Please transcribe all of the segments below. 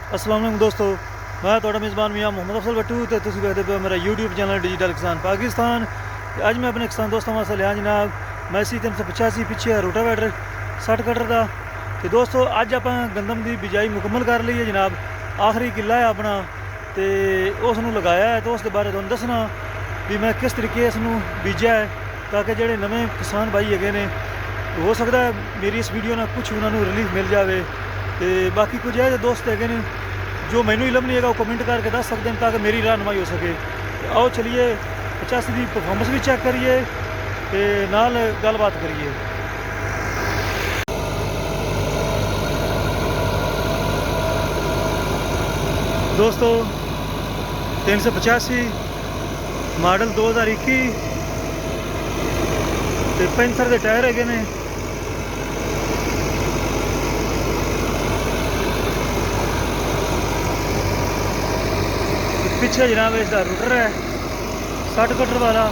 अस्सलाम वालेकुम दोस्तों, मैं थोड़ा मेज़बान मियाँ मोहम्मद अफसल भट्टू तो तुम देखते पे मेरा यूट्यूब चैनल डिजिटल किसान पाकिस्तान। अज मैं अपने किसान दोस्तों वास्ते लिया जनाब मैसी 385 पिछे है रोटावेटर 60 कटर का। तो दोस्तों अज आप गंदम की बिजाई मुकम्मल कर ली है जनाब, आखिरी किला है अपना तो उसनू लगाया है। तो उसके बारे तुहानू दसना भी मैं किस तरीके इसनू बीजा है ताकि जोड़े नवे किसान भाई है ने हो सकता है मेरी इस वीडियो ना कुछ उन्होंने रिलीफ मिल जाए। तो बाकी कुछ है दोस्त है ने जो मैनू इलम नहीं है वो कमेंट करके दस सकते हैं ताकि मेरी रहनुमाई हो सके। तो आओ चलिए 85 की परफॉर्मेंस भी चेक करिए तो नाल गलबात करिए। दोस्तों 385 मॉडल 2021 तो 65 के टायर है ने। पीछे जनाब इसका रूटर है 60 कटर वाला।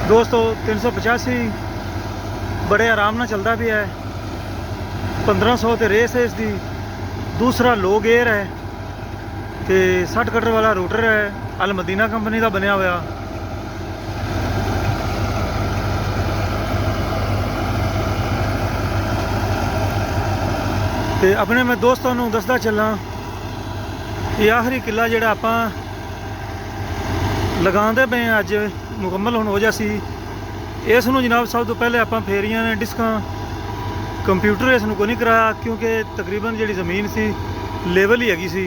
दोस्तों 385 बड़े आराम ना चलता भी है। 1500 तो रेस है इसकी। दूसरा लो गेयर है तो 60 कटर वाला रूटर है अल मदीना कंपनी का बनया हुआ। तो अपने मैं दोस्तों को दसदा चलना ये आखिरी किला जोड़ा आप लगाते पे अज मुकम्मल हो जासी। इसनों जनाब सब तो पहले आप फेरियां ने डिस्क कंप्यूटर इसनों को नहीं कराया क्योंकि तकरीबन जी जमीन सी लेवल ही हैगी सी।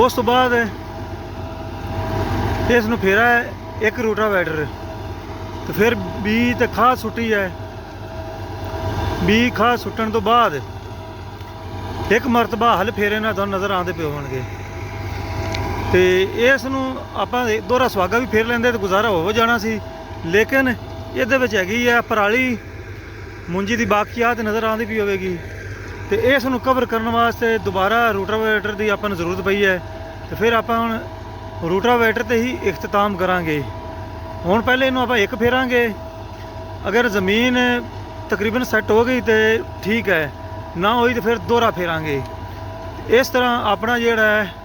उस तो बाद इसनों फेरा है एक रोटावेटर तो फिर बी तो खाद सुट्टी है। बी खाद सुट्टन तो बाद एक मरतबा हल फेरे ना तुहानू नज़र आते पे होणगे। तो इसनों आप दोहरा सुहागा भी फेर लेंदे तो गुजारा हो जाना सी, लेकिन ये हैगी है पराली मुंजी की बाकियात नज़र आती भी होगी। तो इसनों कवर करने वास्ते दोबारा रोटावेटर की आपां नूं जरूरत पई है। तो फिर आप रोटावेटर ते ही इख्तिताम करांगे। हुण पहले इनू आप एक फेरांगे, अगर ज़मीन तकरीबन सैट हो गई तो ठीक है, ना हुई तो फिर दोहरा फेरांगे। इस तरह अपना जिहड़ा है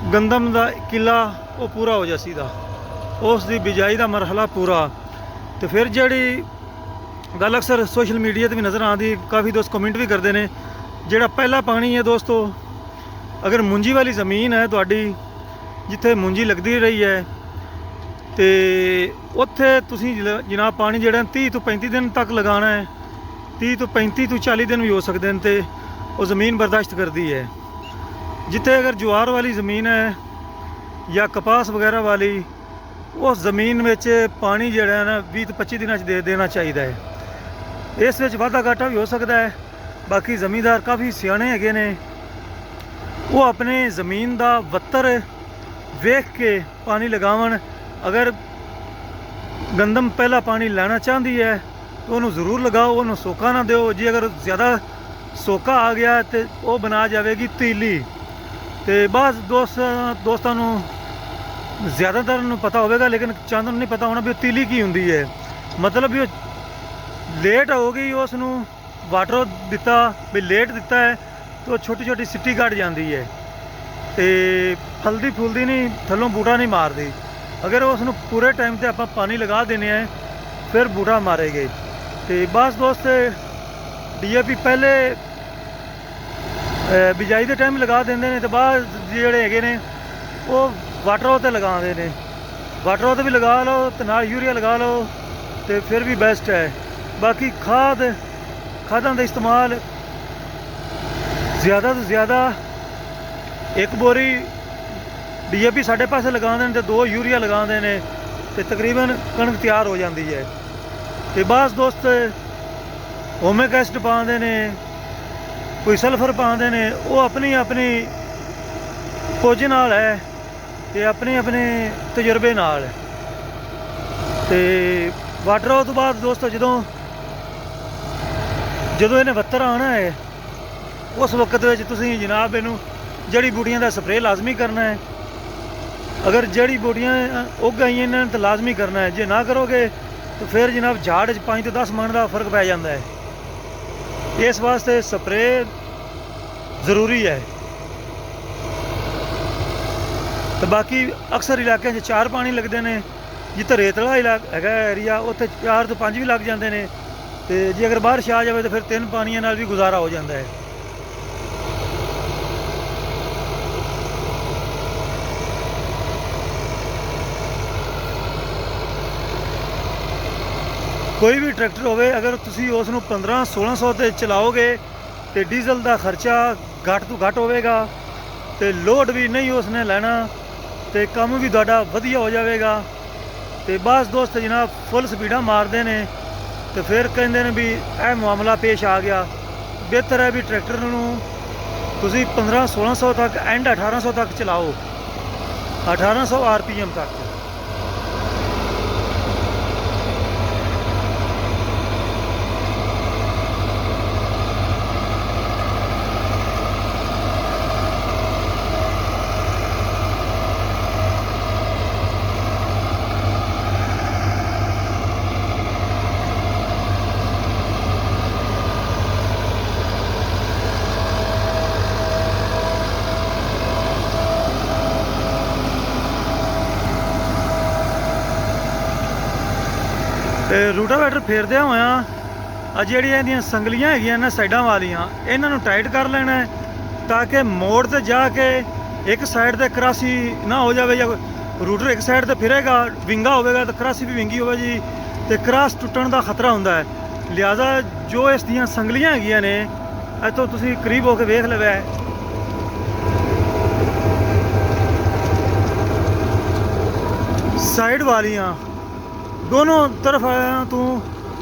गंदम का किला वो पूरा हो जा सीधा, उसकी बिजाई का मरहला पूरा। तो फिर जी गल अक्सर सोशल मीडिया पर भी नज़र आती, काफ़ी दोस्त कमेंट भी करते हैं जोड़ा पहला पानी है दोस्तों, अगर मुंजी वाली ज़मीन है थोड़ी जिथे मुंजी लगती रही है तो उत्थे तुसीं जनाब पानी जोड़ा 30 तो 35 दिन तक लगाना है। 30 तो 35 तो 40 दिन भी हो सकते हैं तो वो ज़मीन बर्दाश्त करती है। जिथे अगर ज्वार वाली ज़मीन है या कपास वगैरह वाली उस ज़मीन में पानी जोड़ा है ना 20 तो 25 दिन दे देना चाहिए है। इस वाधा घाटा भी हो सकता है। बाकी ज़मींदार काफ़ी सियाने हैगे ने, वो अपने ज़मीन का वत्तर वेख के पानी लगावन। अगर गंदम पहला पानी लेना चाहती है तो उन्होंने ज़रूर लगाओ, उन्होंने सोका ना दो जी। अगर ज़्यादा सोका आ गया तो वह बना जाएगी तीली। तो बस दोस्तों ज़्यादातर पता होगा, लेकिन चंद नहीं पता होना भी तीली की होंगी है। मतलब भी लेट हो गई उसनू वाटर दिता भी लेट दिता है तो छोटी छोटी सिट्टी घट जाती है तो फलदी फुलदी नहीं, थलों बूटा नहीं मारती। अगर उसनू पूरे टाइम पर आप पानी लगा देने हैं फिर बूटा मारेगे। तो बस दोस्त DAP पहले बिजाई के टाइम लगा देंगे ने तो बाद जोड़े है वो वाटर उत्ते लगाते हैं। वाटर ओद भी लगा लो तो नाल यूरिया लगा लो तो फिर भी बेस्ट है। बाकी खादां का इस्तेमाल ज़्यादा तो ज़्यादा एक बोरी DAP साढ़े पासे लगाते हैं तो 2 यूरिया लगाते हैं तो तकरीबन कणक तैयार हो जाती है। तो बस दोस्त होमिक एसिड पाते हैं, कोई सल्फर पाते हैं, वो अपनी अपनी खोज नाल है ते अपने अपने तजुर्बे नाल। ते वाटर तो बाद दोस्तों जो इन्हें बत्तर आना है उस वक्त तुसीं जनाब इनू जड़ी बूटियां का स्प्रे लाजमी करना है। अगर जड़ी बूटियां उग आईयां ने तो लाजमी करना है, जे ना करोगे तो फिर जनाब झाड़ 5 तो 10 मन का फर्क पै जाता है। इस वास्ते स्प्रे ज़रूरी है। तो बाकी अक्सर इलाकों 4 पानी लगते हैं, जिते रेतला इलाका है एरिया उत्थे 4 तो 5 भी लग जाते हैं। तो जे अगर बारिश आ जाए तो फिर 3 पानियों नाल भी गुजारा हो जाता है। कोई भी ट्रैक्टर होवे अगर तुसी उसनू 1500-1600 ते चलाओगे तो डीजल का खर्चा घट तो घट होगा, तो लोड भी नहीं उसने लेना, तो काम भी तुहाडा वधिया हो जाएगा। तो बस दोस्त जनाब फुल स्पीडा मारते हैं तो फिर कहते हैं भी यह मामला पेश आ गया। बेहतर है भी ट्रैक्टर नूं तुसी 1500-1600 तक एंड 1800 तक चलाओ, 1800 RPM तक। तो रूटावेटर फेरदे होया ਜਿਹੜੀਆਂ ਇਹਦੀਆਂ ਸੰਗਲੀਆਂ ਹੈਗੀਆਂ ਨਾ ਸਾਈਡਾਂ ਵਾਲੀਆਂ ਇਹਨਾਂ ਨੂੰ ਟਾਈਟ ਕਰ ਲੈਣਾ ਹੈ, ਤਾਂ ਕਿ ਮੋੜ ਤੇ ਜਾ ਕੇ ਇੱਕ ਸਾਈਡ ਤੇ ਕਰਾਸੀ ਨਾ ਹੋ ਜਾਵੇ, ਜਾਂ ਰੂਟਰ ਇੱਕ ਸਾਈਡ ਤੇ ਫਿਰੇਗਾ ਵਿੰਗਾ ਹੋਵੇਗਾ ਤਾਂ ਕਰਾਸੀ ਵੀ ਵਿੰਗੀ ਹੋਵੇ ਜੀ, ਤੇ ਕਰਾਸ ਟੁੱਟਣ ਦਾ ਖਤਰਾ ਹੁੰਦਾ ਹੈ। ਲਿਹਾਜ਼ਾ ਜੋ ਇਸ ਦੀਆਂ ਸੰਗਲੀਆਂ ਹੈਗੀਆਂ ਨੇ ਇੱਥੋਂ ਤੁਸੀਂ ਕਰੀਬ ਹੋ ਕੇ ਵੇਖ ਲਵੇ, साइड वालियां दोनों तरफ तू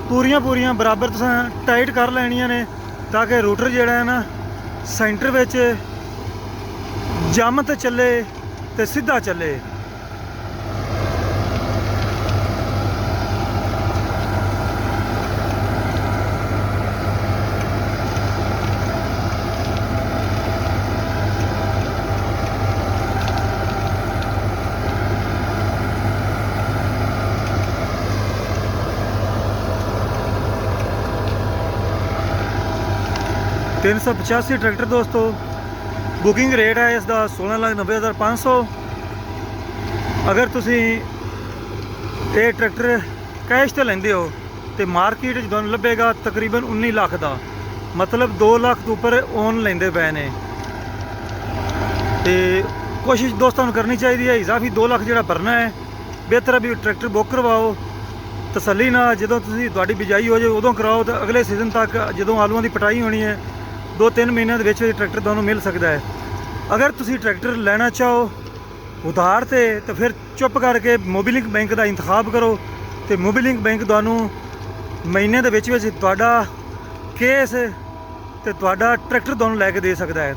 पूरियां बराबर तुसें टाइट कर लैनियां ने, ताकि रूटर जिहड़ा है ना सेंटर विच जम ते चले ते सीधा चले। 385 ट्रैक्टर दोस्तों, बुकिंग रेट है इसका 16,90,500। अगर तुसी ये ट्रैक्टर कैश तो लेंदे हो तो मार्केट तुहानूं लभेगा तकरीबन 19 लाख का, मतलब 2 लाख तो उपर ओन लेंदे पे ने। तो कोशिश दोस्तों करनी चाहिए है इजाफी 2 लाख जो भरना है, बेहतर है भी ट्रैक्टर बुक करवाओ तसली ना, जो तुहाडी बिजाई हो जाए उदों कराओ, तो अगले सीजन तक जो आलूआं की पटाई होनी है 2-3 महीनों के ट्रैक्टर तुहानूं मिल सकता है। अगर तुसी ट्रैक्टर लेना चाहो उधार ते तो फिर चुप करके मोबीलिंक बैंक का इंतखाब करो, तो मोबीलिंक बैंक तुहानूं महीने के तुहाडा केस ते तुहाडा ट्रैक्टर तुहानूं लैके दे सकता है।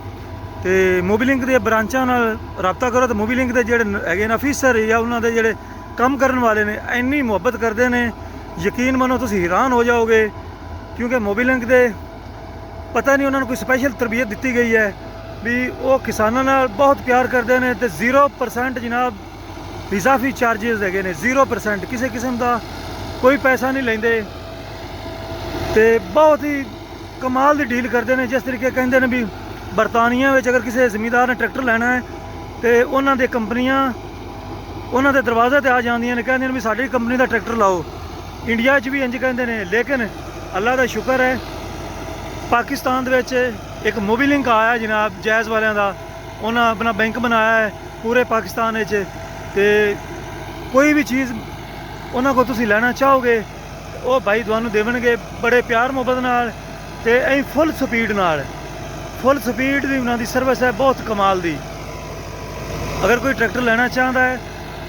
तो मोबीलिंक के ब्रांचां नाल रबता करो, तो मोबीलिंक के जिहड़े हैगे ने अफीसर या उन्हां दे जिहड़े काम करन वाले ने इन्नी मुहब्बत करते हैं, यकीन मनो तुसी हैरान हो जाओगे, क्योंकि मोबीलिंक के पता नहीं उन्होंने कोई स्पैशल तरबियत दी गई है भी वो किसानों नाल बहुत प्यार करते हैं। तो 0% जनाब इजाफी चार्जिज है ने, 0% किसी किस्म का कोई पैसा नहीं लेंदे, तो बहुत ही कमाल की डील करते हैं। जिस तरीके कहते हैं भी बरतानिया में अगर किसी जमींदार ने ट्रैक्टर लेना है तो उन्होंने कंपनियां उन्होंने दरवाजे पर आ जांदियां ने, कहंदियां भी साडी कंपनी का ट्रैक्टर लाओ। इंडिया भी इंज कहते हैं, लेकिन अल्लाह का शुक्र है पाकिस्तान एक मोबीलिंक आया जनाब जैज़ वालों का, उन्हें अपना बैंक बनाया है पूरे पाकिस्तान। तो ਕੋਈ ਵੀ ਚੀਜ਼ ਉਹਨਾਂ ਕੋਲ ਤੁਸੀਂ ਲੈਣਾ ਚਾਹੋਗੇ ਉਹ ਭਾਈ ਤੁਹਾਨੂੰ ਦੇਵਣਗੇ ਬੜੇ ਪਿਆਰ ਮੁਹੱਬਤ ਨਾਲ ਤੇ ਐਂ ਫੁੱਲ ਸਪੀਡ ਦੀ ਉਹਨਾਂ ਦੀ ਸਰਵਿਸ ਹੈ ਬਹੁਤ ਕਮਾਲ ਦੀ। ਅਗਰ ਕੋਈ ਟਰੈਕਟਰ ਲੈਣਾ ਚਾਹੁੰਦਾ ਹੈ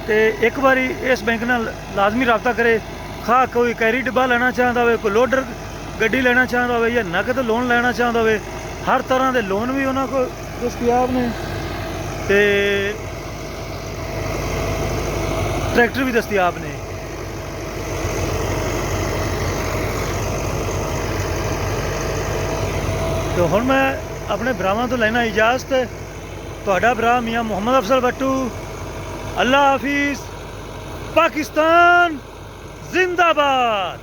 ਤੇ ਇੱਕ ਵਾਰੀ ਇਸ ਬੈਂਕ ਨਾਲ ਲਾਜ਼ਮੀ ਰਾਬਤਾ ਕਰੇ। ਖਾ ਕੋਈ ਕੈਰੀ ਡੱਬਾ ਲੈਣਾ ਚਾਹੁੰਦਾ ਹੋਵੇ, ਕੋਈ ਲੋਡਰ ਗੱਡੀ ਲੈਣਾ ਚਾਹੁੰਦਾ ਹੋਵੇ ਜਾਂ ਨਕਦ ਲੋਨ ਲੈਣਾ ਚਾਹੁੰਦਾ ਹੋਵੇ, ਹਰ ਤਰ੍ਹਾਂ ਦੇ ਲੋਨ ਵੀ ਉਹਨਾਂ ਕੋਲ ਦਸਤਿਆਬ ਨੇ ਤੇ ਟਰੈਕਟਰ ਵੀ ਦਸਤਿਆਬ ਨੇ। तो हुण मैं अपने भरावां तो लेना इजाजत। तुहाडा भरा मियाँ मुहम्मद अफजल भट्टू। अल्लाह हाफिज़। पाकिस्तान जिंदाबाद।